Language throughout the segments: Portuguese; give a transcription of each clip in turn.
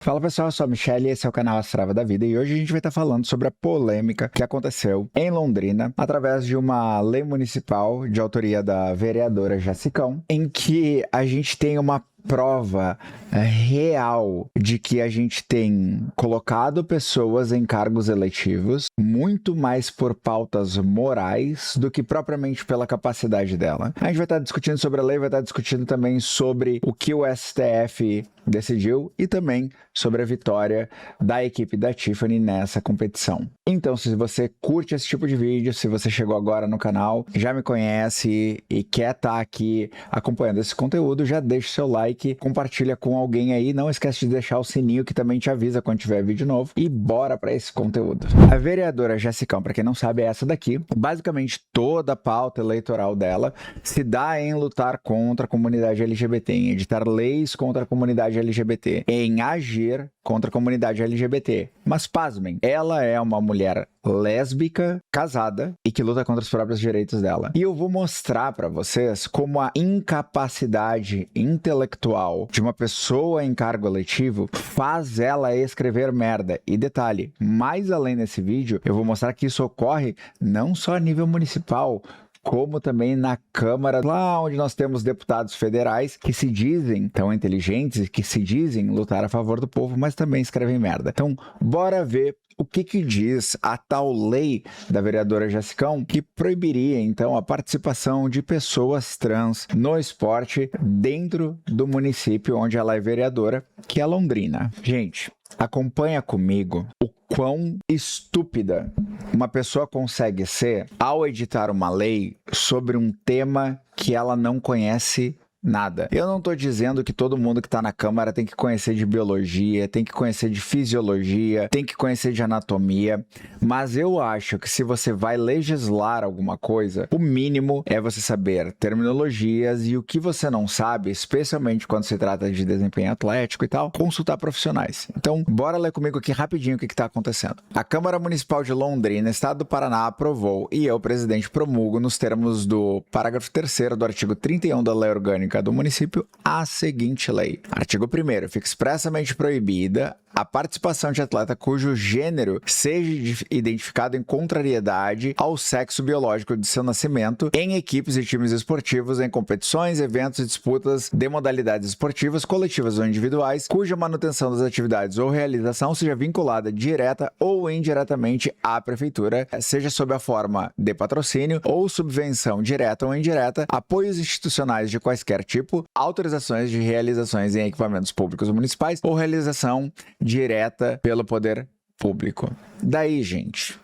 Fala pessoal, eu sou a Michelle e esse é o canal Astrava da Vida e hoje a gente vai estar falando sobre a polêmica que aconteceu em Londrina através de uma lei municipal de autoria da vereadora Jessicão, em que a gente tem uma prova real de que a gente tem colocado pessoas em cargos eletivos muito mais por pautas morais do que propriamente pela capacidade dela. A gente vai estar discutindo sobre a lei, vai estar discutindo também sobre o que o STF decidiu e também sobre a vitória da equipe da Tiffany nessa competição. Então, se você curte esse tipo de vídeo, se você chegou agora no canal, já me conhece e quer estar aqui acompanhando esse conteúdo, já deixa o seu like, compartilha com alguém aí, não esquece de deixar o sininho que também te avisa quando tiver vídeo novo e bora para esse conteúdo. A vereadora Jessicão, para quem não sabe, é essa daqui. Basicamente, toda a pauta eleitoral dela se dá em lutar contra a comunidade LGBT, em editar leis contra a comunidade LGBT, em agir contra a comunidade LGBT. Mas pasmem, ela é uma mulher lésbica, casada e que luta contra os próprios direitos dela. E eu vou mostrar para vocês como a incapacidade intelectual de uma pessoa em cargo eletivo faz ela escrever merda. E detalhe, mais além desse vídeo, eu vou mostrar que isso ocorre não só a nível municipal, como também na Câmara, lá onde nós temos deputados federais que se dizem tão inteligentes, que se dizem lutar a favor do povo, mas também escrevem merda. Então, bora ver o que diz a tal lei da vereadora Jessicão que proibiria, então, a participação de pessoas trans no esporte dentro do município onde ela é vereadora, que é Londrina. Gente, acompanha comigo o quão estúpida uma pessoa consegue ser ao editar uma lei sobre um tema que ela não conhece nada. Eu não tô dizendo que todo mundo que tá na Câmara tem que conhecer de biologia, tem que conhecer de fisiologia, tem que conhecer de anatomia, mas eu acho que se você vai legislar alguma coisa, o mínimo é você saber terminologias e o que você não sabe, especialmente quando se trata de desempenho atlético e tal, consultar profissionais. Então, bora ler comigo aqui rapidinho o que tá acontecendo. A Câmara Municipal de Londrina, Estado do Paraná, aprovou e eu, presidente, promulgo nos termos do parágrafo 3º do artigo 31 da Lei Orgânica do município a seguinte lei. Artigo 1º. Fica expressamente proibida a participação de atleta cujo gênero seja identificado em contrariedade ao sexo biológico de seu nascimento em equipes e times esportivos, em competições, eventos e disputas de modalidades esportivas, coletivas ou individuais, cuja manutenção das atividades ou realização seja vinculada direta ou indiretamente à prefeitura, seja sob a forma de patrocínio ou subvenção direta ou indireta, apoios institucionais de quaisquer tipo, autorizações de realizações em equipamentos públicos municipais ou realização direta pelo poder público. Daí, gente,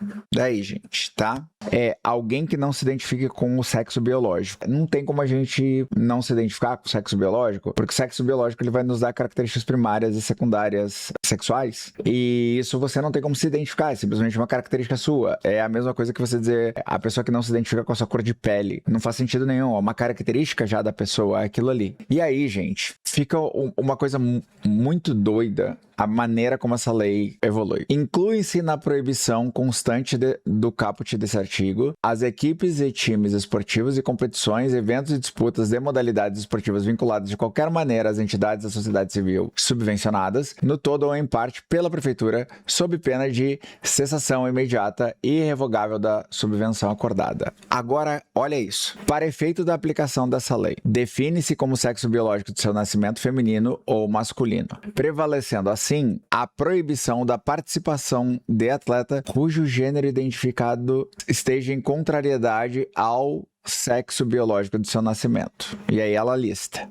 tá? É alguém que não se identifique com o sexo biológico. Não tem como a gente não se identificar com o sexo biológico, porque o sexo biológico ele vai nos dar características primárias e secundárias sexuais, e isso você não tem como se identificar, é simplesmente uma característica sua. É a mesma coisa que você dizer a pessoa que não se identifica com a sua cor de pele. Não faz sentido nenhum, é uma característica já da pessoa, é aquilo ali. E aí, gente, fica uma coisa muito doida a maneira como essa lei evolui. Inclui-se na proibição constante do caput desse artigo as equipes e times esportivos e competições, eventos e disputas de modalidades esportivas vinculadas de qualquer maneira às entidades da sociedade civil subvencionadas, no todo ou em parte pela prefeitura, sob pena de cessação imediata e irrevogável da subvenção acordada. Agora, olha isso. Para efeito da aplicação dessa lei, define-se como sexo biológico de seu nascimento feminino ou masculino, prevalecendo assim a proibição da participação de atleta cujo gênero identificado esteja em contrariedade ao sexo biológico de seu nascimento. E aí ela lista: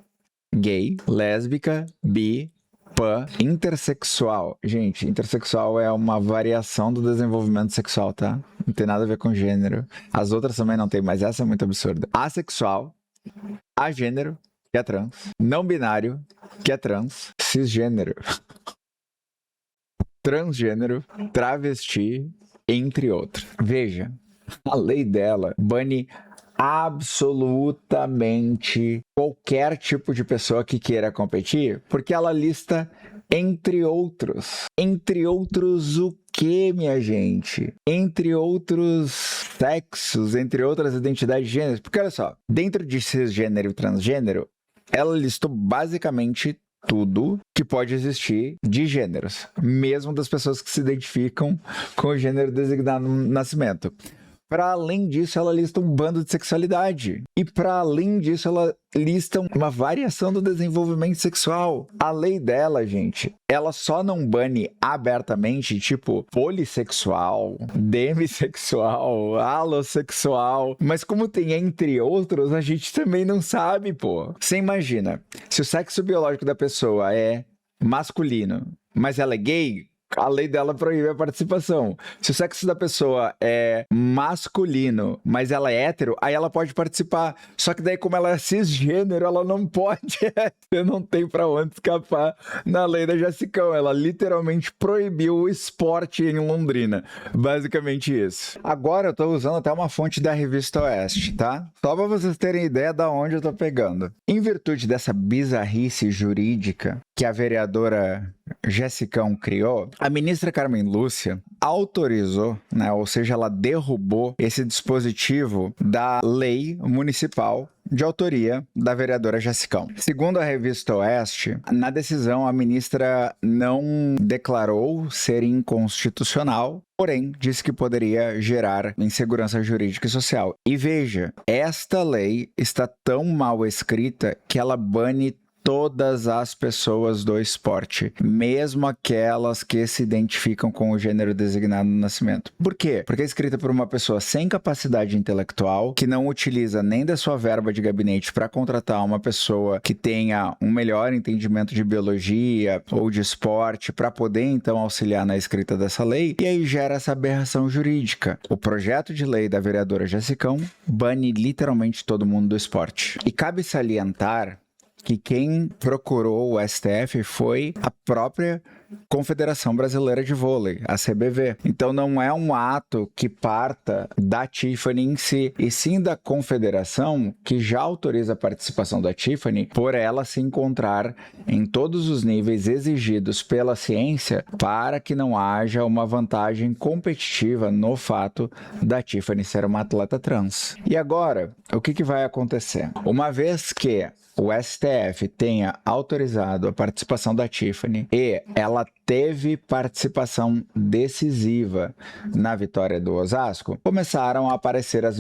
gay, lésbica, bi, pan, intersexual. Gente, intersexual é uma variação do desenvolvimento sexual, tá? Não tem nada a ver com gênero. As outras também não tem, mas essa é muito absurda. Assexual, agênero, que é trans, não binário, que é trans, cisgênero, transgênero, travesti, entre outros. Veja, a lei dela bane absolutamente qualquer tipo de pessoa que queira competir, porque ela lista entre outros. Entre outros o que, minha gente? Entre outros sexos, entre outras identidades de gênero. Porque olha só, dentro de cisgênero e transgênero, ela listou basicamente tudo que pode existir de gêneros, mesmo das pessoas que se identificam com o gênero designado no nascimento. Para além disso, ela lista um bando de sexualidade. E para além disso, ela lista uma variação do desenvolvimento sexual. A lei dela, gente, ela só não bane abertamente, tipo, polissexual, demissexual, alossexual. Mas como tem entre outros, a gente também não sabe, pô. Você imagina, se o sexo biológico da pessoa é masculino, mas ela é gay, a lei dela proíbe a participação. Se o sexo da pessoa é masculino, mas ela é hétero, aí ela pode participar. Só que daí, como ela é cisgênero, ela não pode. Você não tem pra onde escapar na lei da Jessicão. Ela literalmente proibiu o esporte em Londrina. Basicamente isso. Agora eu tô usando até uma fonte da Revista Oeste, tá? Só pra vocês terem ideia de onde eu tô pegando. Em virtude dessa bizarrice jurídica que a vereadora Jessicão criou, a ministra Carmen Lúcia autorizou, né, ou seja, ela derrubou esse dispositivo da lei municipal de autoria da vereadora Jessicão. Segundo a Revista Oeste, na decisão a ministra não declarou ser inconstitucional, porém disse que poderia gerar insegurança jurídica e social. E veja, esta lei está tão mal escrita que ela bane todas as pessoas do esporte, mesmo aquelas que se identificam com o gênero designado no nascimento. Por quê? Porque é escrita por uma pessoa sem capacidade intelectual, que não utiliza nem da sua verba de gabinete para contratar uma pessoa que tenha um melhor entendimento de biologia ou de esporte para poder então auxiliar na escrita dessa lei, e aí gera essa aberração jurídica. O projeto de lei da vereadora Jessicão bane literalmente todo mundo do esporte. E cabe salientar que quem procurou o STF foi a própria Confederação Brasileira de Vôlei, a CBV. Então não é um ato que parta da Tiffany em si, e sim da confederação, que já autoriza a participação da Tiffany por ela se encontrar em todos os níveis exigidos pela ciência para que não haja uma vantagem competitiva no fato da Tiffany ser uma atleta trans. E agora, o que vai acontecer? Uma vez que o STF tenha autorizado a participação da Tiffany e ela teve participação decisiva na vitória do Osasco, começaram a aparecer as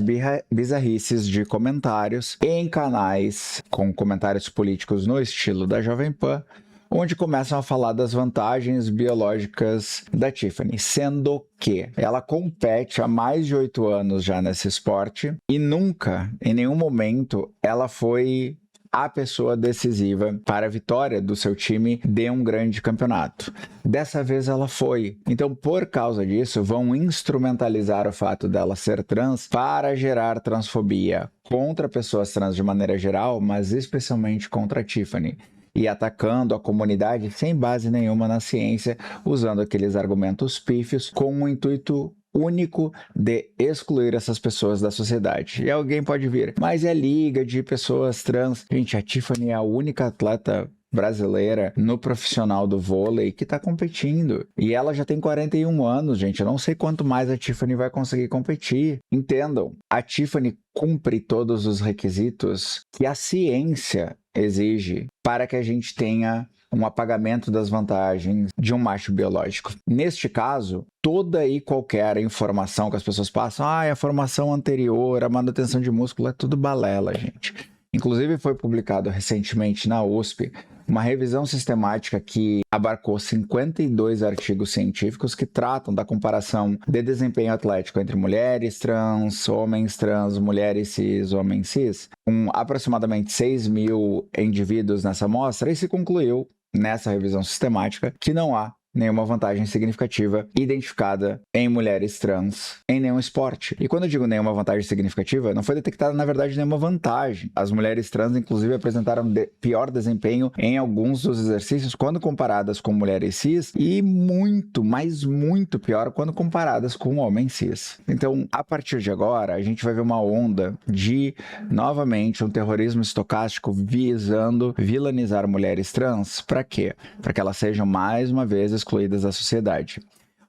bizarrices de comentários em canais com comentários políticos no estilo da Jovem Pan, onde começam a falar das vantagens biológicas da Tiffany, sendo que ela compete há mais de 8 anos já nesse esporte e nunca, em nenhum momento, ela foi a pessoa decisiva para a vitória do seu time de um grande campeonato. Dessa vez ela foi. Então, por causa disso, vão instrumentalizar o fato dela ser trans para gerar transfobia contra pessoas trans de maneira geral, mas especialmente contra a Tiffany, e atacando a comunidade sem base nenhuma na ciência, usando aqueles argumentos pífios com um intuito único de excluir essas pessoas da sociedade. E alguém pode vir, mas é liga de pessoas trans. Gente, a Tiffany é a única atleta brasileira no profissional do vôlei que está competindo. E ela já tem 41 anos, gente. Eu não sei quanto mais a Tiffany vai conseguir competir. Entendam, a Tiffany cumpre todos os requisitos que a ciência exige para que a gente tenha um apagamento das vantagens de um macho biológico. Neste caso, toda e qualquer informação que as pessoas passam, a formação anterior, a manutenção de músculo, é tudo balela, gente. Inclusive foi publicado recentemente na USP uma revisão sistemática que abarcou 52 artigos científicos que tratam da comparação de desempenho atlético entre mulheres trans, homens trans, mulheres cis, homens cis, com aproximadamente 6 mil indivíduos nessa amostra, e se concluiu nessa revisão sistemática que não há nenhuma vantagem significativa identificada em mulheres trans em nenhum esporte. E quando eu digo nenhuma vantagem significativa, não foi detectada, na verdade, nenhuma vantagem. As mulheres trans, inclusive, apresentaram pior desempenho em alguns dos exercícios quando comparadas com mulheres cis e muito, mas muito pior quando comparadas com homens cis. Então, a partir de agora, a gente vai ver uma onda de, novamente, um terrorismo estocástico visando vilanizar mulheres trans. Para quê? Para que elas sejam, mais uma vez, excluídas da sociedade.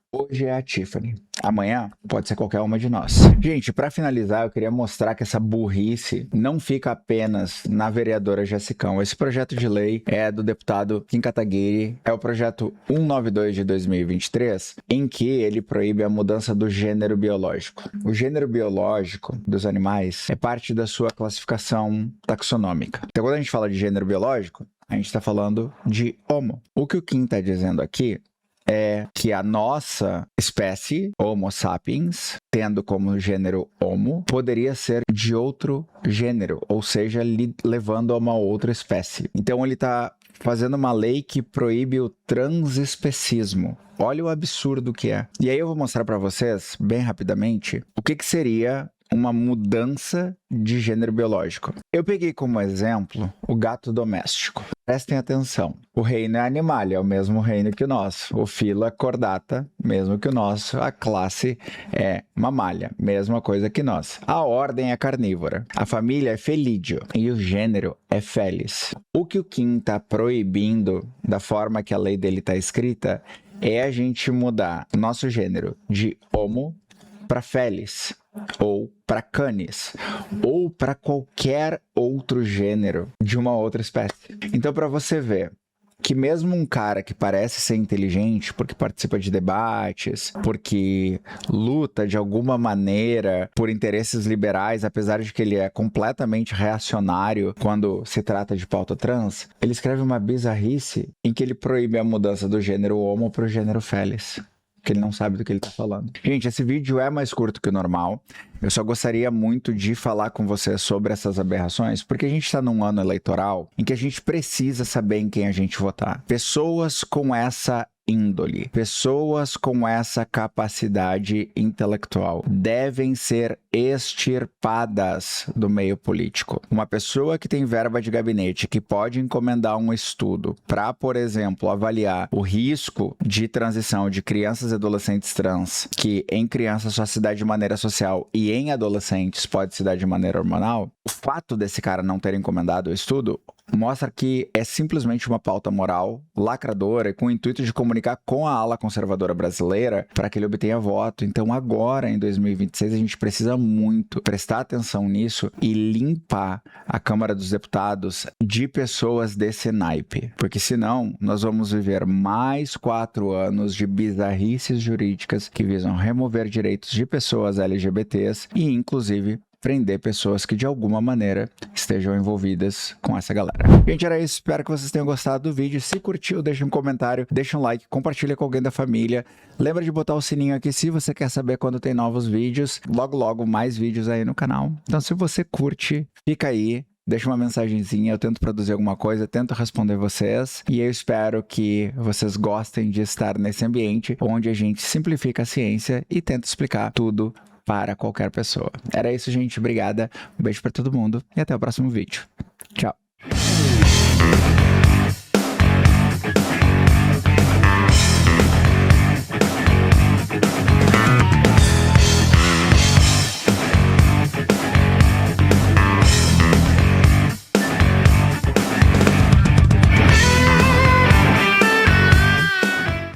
Hoje é a Tiffany. Amanhã pode ser qualquer uma de nós. Gente, para finalizar, eu queria mostrar que essa burrice não fica apenas na vereadora Jessicão. Esse projeto de lei é do deputado Kim Kataguiri, é o projeto 192 de 2023, em que ele proíbe a mudança do gênero biológico. O gênero biológico dos animais é parte da sua classificação taxonômica. Então, quando a gente fala de gênero biológico, a gente está falando de Homo. O que o Kim está dizendo aqui é que a nossa espécie, Homo sapiens, tendo como gênero Homo, poderia ser de outro gênero, ou seja, levando a uma outra espécie. Então ele está fazendo uma lei que proíbe o transespecismo. Olha o absurdo que é. E aí eu vou mostrar para vocês, bem rapidamente, o que seria uma mudança de gênero biológico. Eu peguei como exemplo o gato doméstico. Prestem atenção. O reino é Animalia, é o mesmo reino que o nosso. O filo é Chordata, mesmo que o nosso. A classe é Mammalia, mesma coisa que nós. A ordem é carnívora. A família é Felidio e o gênero é Felis. O que o Kim está proibindo, da forma que a lei dele está escrita, é a gente mudar nosso gênero de Homo para Felis, ou para Canis, ou para qualquer outro gênero de uma outra espécie. Então, para você ver que mesmo um cara que parece ser inteligente, porque participa de debates, porque luta de alguma maneira por interesses liberais, apesar de que ele é completamente reacionário quando se trata de pauta trans, ele escreve uma bizarrice em que ele proíbe a mudança do gênero Homo para o gênero Felis. Que ele não sabe do que ele tá falando. Gente, esse vídeo é mais curto que o normal. Eu só gostaria muito de falar com vocês sobre essas aberrações, porque a gente está num ano eleitoral em que a gente precisa saber em quem a gente votar. Pessoas com essa índole, pessoas com essa capacidade intelectual devem ser extirpadas do meio político. Uma pessoa que tem verba de gabinete, que pode encomendar um estudo para, por exemplo, avaliar o risco de transição de crianças e adolescentes trans, que em crianças só se dá de maneira social e em adolescentes pode se dar de maneira hormonal, o fato desse cara não ter encomendado o estudo mostra que é simplesmente uma pauta moral lacradora e com o intuito de comunicar com a ala conservadora brasileira para que ele obtenha voto. Então agora, em 2026, a gente precisa muito prestar atenção nisso e limpar a Câmara dos Deputados de pessoas desse naipe, porque senão nós vamos viver mais 4 anos de bizarrices jurídicas que visam remover direitos de pessoas LGBTs e, inclusive, prender pessoas que de alguma maneira estejam envolvidas com essa galera. Gente, era isso. Espero que vocês tenham gostado do vídeo. Se curtiu, deixa um comentário, deixa um like, compartilha com alguém da família. Lembra de botar o sininho aqui se você quer saber quando tem novos vídeos. Logo, logo, mais vídeos aí no canal. Então, se você curte, fica aí. Deixa uma mensagenzinha, eu tento produzir alguma coisa, tento responder vocês. E eu espero que vocês gostem de estar nesse ambiente onde a gente simplifica a ciência e tenta explicar tudo para qualquer pessoa. Era isso, gente. Obrigada. Um beijo para todo mundo e até o próximo vídeo. Tchau.